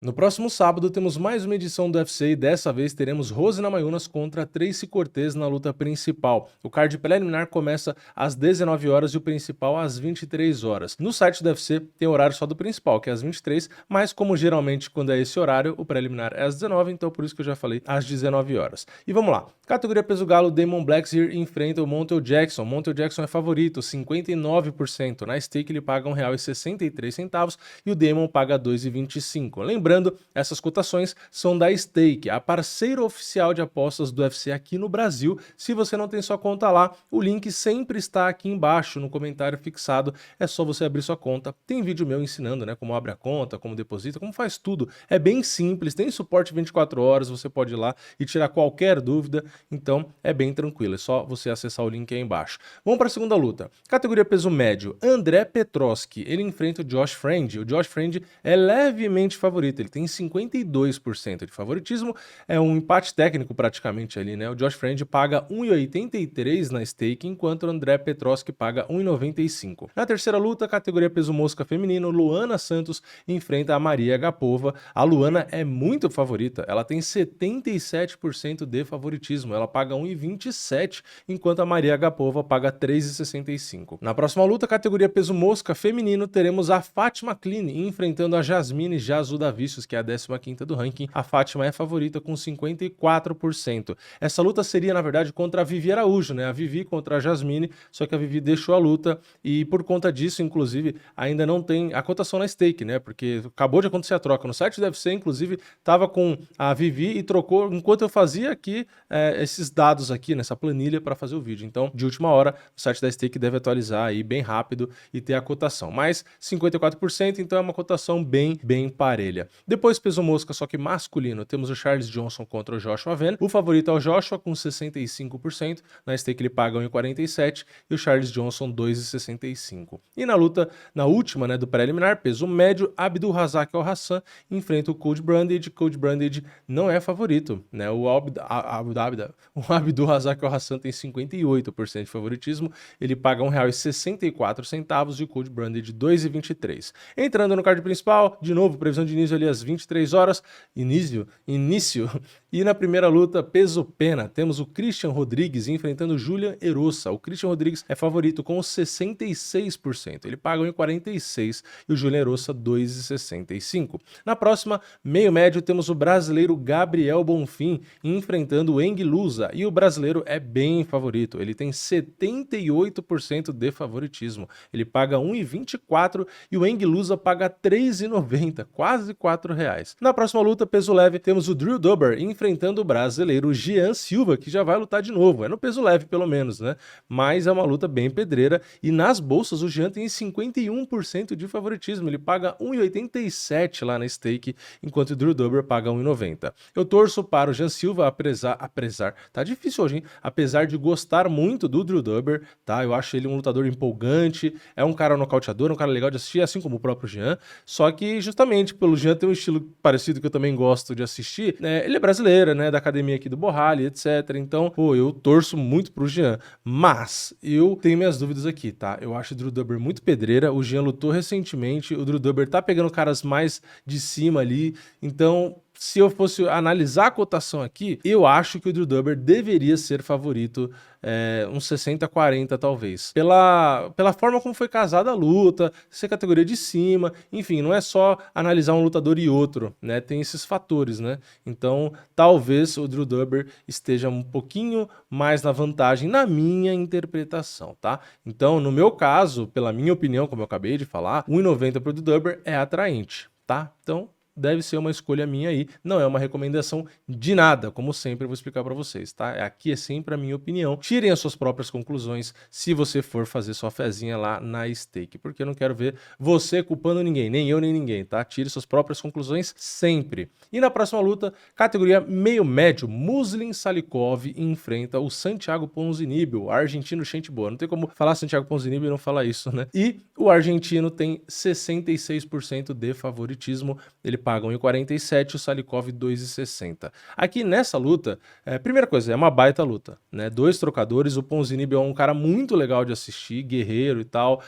No próximo sábado temos mais uma edição do UFC e dessa vez teremos Rose Namajunas contra Tracy Cortez na luta principal. O card preliminar começa às 19 horas e o principal às 23 horas. No site do UFC tem horário só do principal, que é às 23, mas como geralmente quando é esse horário, o preliminar é às 19, então por isso que eu já falei às 19 horas. E vamos lá. Categoria peso galo, Damon Blackshear enfrenta o Montel Jackson. Montel Jackson é favorito, 59%. Na stake ele paga R$ 1,63 e o Damon paga R$ 2,25. Lembrando, essas cotações são da Stake, a parceira oficial de apostas do UFC aqui no Brasil. Se você não tem sua conta lá, o link sempre está aqui embaixo no comentário fixado. É só você abrir sua conta. Tem vídeo meu ensinando, né, como abre a conta, como deposita, como faz tudo. É bem simples, tem suporte 24 horas, você pode ir lá e tirar qualquer dúvida. Então é bem tranquilo, é só você acessar o link aí embaixo. Vamos para a segunda luta. Categoria peso médio, André Petroski, ele enfrenta o Josh Friend. O Josh Friend é levemente favorito, ele tem 52% de favoritismo, é um empate técnico praticamente ali, né? O Josh Friend paga 1,83 na stake, enquanto o André Petroski paga 1,95. Na terceira luta, categoria peso mosca feminino, Luana Santos enfrenta a Maria Gapova. A Luana é muito favorita, ela tem 77% de favoritismo, ela paga 1,27, enquanto a Maria Gapova paga 3,65. Na próxima luta, categoria peso mosca feminino, teremos a Fátima Clean enfrentando a Jasmine Jasudavicius, que é a 15ª do ranking. A Fátima é favorita com 54%. Essa luta seria, na verdade, contra a Vivi Araújo, né? A Vivi contra a Jasmine, só que a Vivi deixou a luta e por conta disso, inclusive, ainda não tem a cotação na stake, né? Porque acabou de acontecer a troca. No site do UFC, inclusive, tava com a Vivi e trocou enquanto eu fazia aqui esses dados aqui nessa planilha para fazer o vídeo. Então, de última hora, o site da stake deve atualizar aí bem rápido e ter a cotação. Mas 54%, então é uma cotação bem parelha. Depois, peso mosca, só que masculino, temos o Charles Johnson contra o Joshua Venn. O favorito é o Joshua com 65%, na stake ele paga 1,47 e o Charles Johnson 2,65. E na luta, na última, né, do preliminar, peso médio, Abdul Razak Al Hassan enfrenta o Cody Brundage. Cody Brundage não é favorito, né? O Abdul Razak Al Hassan tem 58% de favoritismo, ele paga R$ 1,64 e o Cody Brundage 2,23. Entrando no card principal, de novo, previsão de início ali às 23 horas, início, e na primeira luta, peso pena, temos o Christian Rodrigues enfrentando o Julian Erosa. O Christian Rodrigues é favorito com 66%, ele paga 1,46 e o Julian Erosa 2,65. Na próxima, meio médio, temos o brasileiro Gabriel Bonfim enfrentando o Eng Lusa, e o brasileiro é bem favorito, ele tem 78% de favoritismo, ele paga 1,24 e o Eng Lusa paga 3,90, quase R$ 4. Na próxima luta, peso leve, temos o Drew Dober enfrentando o brasileiro Jean Silva, que já vai lutar de novo. É no peso leve, pelo menos, né? Mas é uma luta bem pedreira. E nas bolsas, o Jean tem 51% de favoritismo. Ele paga 1,87 lá na stake, enquanto o Drew Dober paga 1,90. Eu torço para o Jean Silva, apesar... Tá difícil hoje, hein? Apesar de gostar muito do Drew Dober, tá? Eu acho ele um lutador empolgante, é um cara nocauteador, um cara legal de assistir, assim como o próprio Jean. Só que justamente pelo Jean ter um estilo parecido que eu também gosto de assistir, né? Ele é brasileiro, né? Da academia aqui do Borralho, etc. Então, pô, eu torço muito pro Jean. Mas eu tenho minhas dúvidas aqui, tá? Eu acho o Drew Dober muito pedreira. O Jean lutou recentemente. O Drew Dober tá pegando caras mais de cima ali. Então, se eu fosse analisar a cotação aqui, eu acho que o Drew Dober deveria ser favorito, uns 60-40 talvez. Pela forma como foi casada a luta, ser categoria de cima, enfim, não é só analisar um lutador e outro, né? Tem esses fatores, né? Então, talvez o Drew Dober esteja um pouquinho mais na vantagem, na minha interpretação, tá? Então, no meu caso, pela minha opinião, como eu acabei de falar, 1,90 para o Drew Dober é atraente, tá? Então, deve ser uma escolha minha aí, não é uma recomendação de nada, como sempre eu vou explicar para vocês, tá? Aqui é sempre a minha opinião, tirem as suas próprias conclusões se você for fazer sua fezinha lá na stake, porque eu não quero ver você culpando ninguém, nem eu nem ninguém, tá? Tire suas próprias conclusões sempre. E na próxima luta, categoria meio médio, Muslim Salikov enfrenta o Santiago Ponzinibbio, o argentino gente boa, não tem como falar Santiago Ponzinibbio e não falar isso, né? E o argentino tem 66% de favoritismo, ele pagam 1,47, o Salikov 2,60. Aqui nessa luta, primeira coisa, é uma baita luta, né? Dois trocadores, o Ponzinibbio é um cara muito legal de assistir, guerreiro e tal,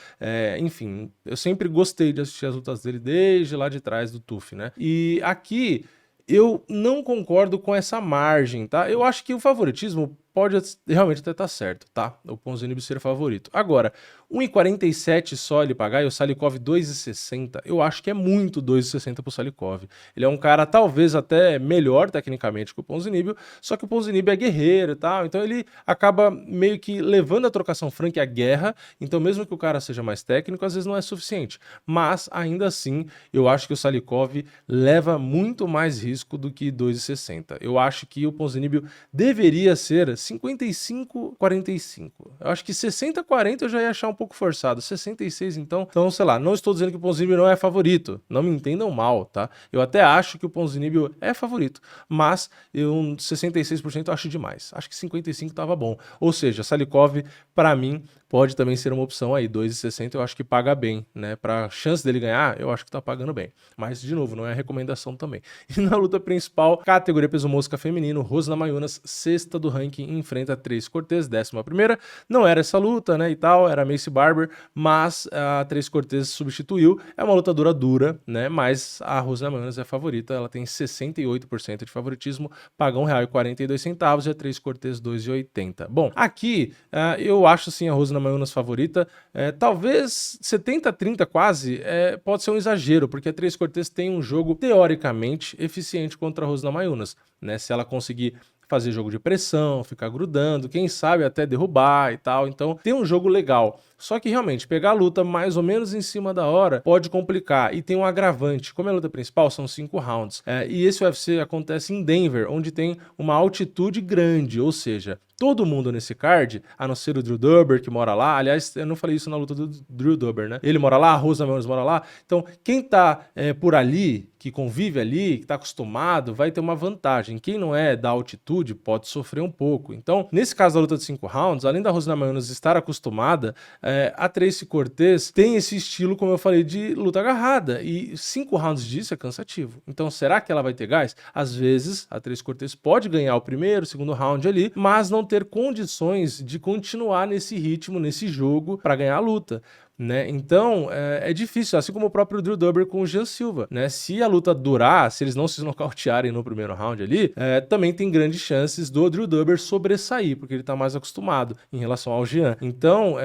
enfim, eu sempre gostei de assistir as lutas dele desde lá de trás do TUF, né? E aqui eu não concordo com essa margem, tá? Eu acho que o favoritismo pode realmente até estar certo, tá? O Ponzinibbio ser favorito. Agora, 1,47 só ele pagar e o Salikov 2,60, eu acho que é muito 2,60 pro Salikov. Ele é um cara talvez até melhor tecnicamente que o Ponzinibbio, só que o Ponzinibbio é guerreiro e tal, então ele acaba meio que levando a trocação franca à guerra, então mesmo que o cara seja mais técnico, às vezes não é suficiente. Mas, ainda assim, eu acho que o Salikov leva muito mais risco do que 2,60. Eu acho que o Ponzinibbio deveria ser 55-45. Eu acho que 60-40 eu já ia achar um pouco forçado. 66, então, sei lá, não estou dizendo que o Ponzinibbio não é favorito. Não me entendam mal, tá? Eu até acho que o Ponzinibbio é favorito, mas 66% eu acho demais. Acho que 55 tava bom. Ou seja, Salikov, para mim, pode também ser uma opção aí. 2,60 eu acho que paga bem, né? Pra chance dele ganhar, eu acho que tá pagando bem. Mas, de novo, não é recomendação também. E na luta principal, categoria peso mosca feminino, Rose Namajunas, sexta do ranking, enfrenta Tracy Cortez, 11ª. Não era essa luta, né, e tal, era Maycee Barber, mas a Tracy Cortez substituiu. É uma lutadora dura, né, mas a Rose Namajunas é a favorita, ela tem 68% de favoritismo, paga R$1,42 e a Tracy Cortez 2,80. Bom, aqui eu acho sim a Rose Namajunas favorita, talvez 70-30 quase, pode ser um exagero, porque a Tracy Cortez tem um jogo teoricamente eficiente contra a Rose Namajunas, né, se ela conseguir fazer jogo de pressão, ficar grudando, quem sabe até derrubar e tal, então tem um jogo legal. Só que realmente, pegar a luta mais ou menos em cima da hora pode complicar, e tem um agravante, como é a luta principal, são 5 rounds, e esse UFC acontece em Denver, onde tem uma altitude grande, ou seja, todo mundo nesse card, a não ser o Drew Dober, que mora lá, aliás, eu não falei isso na luta do Drew Dober, né? Ele mora lá, a Rose Namajunas mora lá, então quem tá por ali, que convive ali, que tá acostumado, vai ter uma vantagem. Quem não é da altitude pode sofrer um pouco. Então, nesse caso da luta de 5 rounds, além da Rose Namajunas estar acostumada, a Tracy Cortez tem esse estilo, como eu falei, de luta agarrada, e 5 rounds disso é cansativo. Então, será que ela vai ter gás? Às vezes, a Tracy Cortez pode ganhar o primeiro, segundo round ali, mas não ter condições de continuar nesse ritmo, nesse jogo, para ganhar a luta. Né? Então, é difícil, assim como o próprio Drew Dober com o Jean Silva, né? Se a luta durar, se eles não se nocautearem no primeiro round ali, também tem grandes chances do Drew Dober sobressair, porque ele tá mais acostumado em relação ao Jean. Então,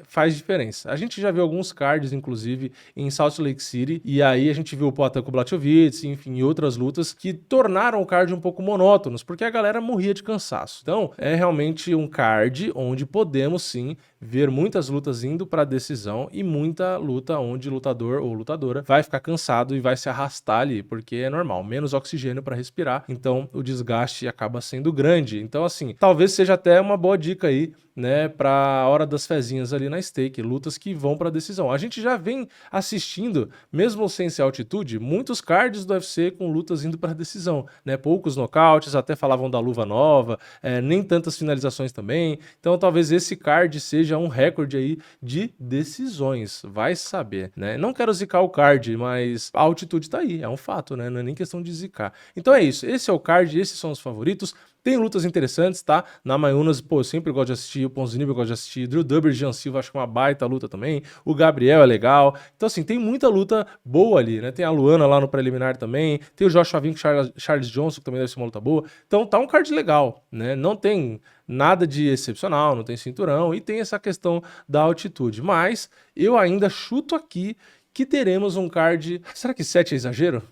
faz diferença. A gente já viu alguns cards, inclusive, em Salt Lake City, e aí a gente viu o Poatan com o Blachowicz, enfim, e outras lutas que tornaram o card um pouco monótonos, porque a galera morria de cansaço. Então, é realmente um card onde podemos, sim, ver muitas lutas indo para decisão e muita luta onde o lutador ou lutadora vai ficar cansado e vai se arrastar ali, porque é normal, menos oxigênio para respirar, então o desgaste acaba sendo grande. Então, assim, talvez seja até uma boa dica aí, né, para a hora das fezinhas ali na stake, lutas que vão para decisão. A gente já vem assistindo, mesmo sem ser altitude, muitos cards do UFC com lutas indo para decisão, né, poucos nocautes, até falavam da luva nova, nem tantas finalizações também, então talvez esse card seja um recorde aí de decisões, vai saber, né? Não quero zicar o card, mas a altitude tá aí, é um fato, né? Não é nem questão de zicar. Então é isso, esse é o card, esses são os favoritos. Tem lutas interessantes, tá? Namajunas, pô, eu sempre gosto de assistir, o Ponzinibbio eu gosto de assistir, Drew Dober e Jean Silva, acho que é uma baita luta também, o Gabriel é legal, então assim, tem muita luta boa ali, né? Tem a Luana lá no preliminar também, tem o Joshua Vink com Charles Johnson, que também deve ser uma luta boa, então tá um card legal, né? Não tem nada de excepcional, não tem cinturão, e tem essa questão da altitude, mas eu ainda chuto aqui que teremos um card... Será que 7 é exagero?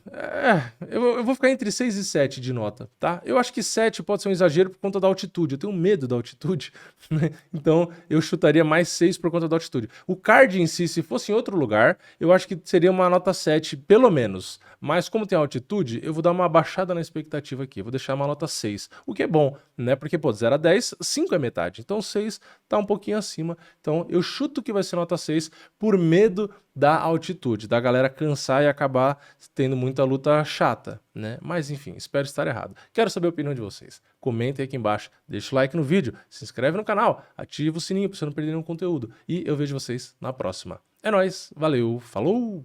Eu vou ficar entre 6 e 7 de nota, tá? Eu acho que 7 pode ser um exagero por conta da altitude. Eu tenho medo da altitude, né? Então eu chutaria mais 6 por conta da altitude. O card em si, se fosse em outro lugar, eu acho que seria uma nota 7, pelo menos. Mas como tem altitude, eu vou dar uma baixada na expectativa aqui. Eu vou deixar uma nota 6, o que é bom, né? Porque, pô, 0 a 10, 5 é metade. Então 6 tá um pouquinho acima. Então eu chuto que vai ser nota 6 por medo da altitude, da galera cansar e acabar tendo muita luta chata, né? Mas enfim, espero estar errado. Quero saber a opinião de vocês. Comentem aqui embaixo, deixa o like no vídeo, se inscreve no canal, ativa o sininho para você não perder nenhum conteúdo. E eu vejo vocês na próxima. É nóis, valeu, falou!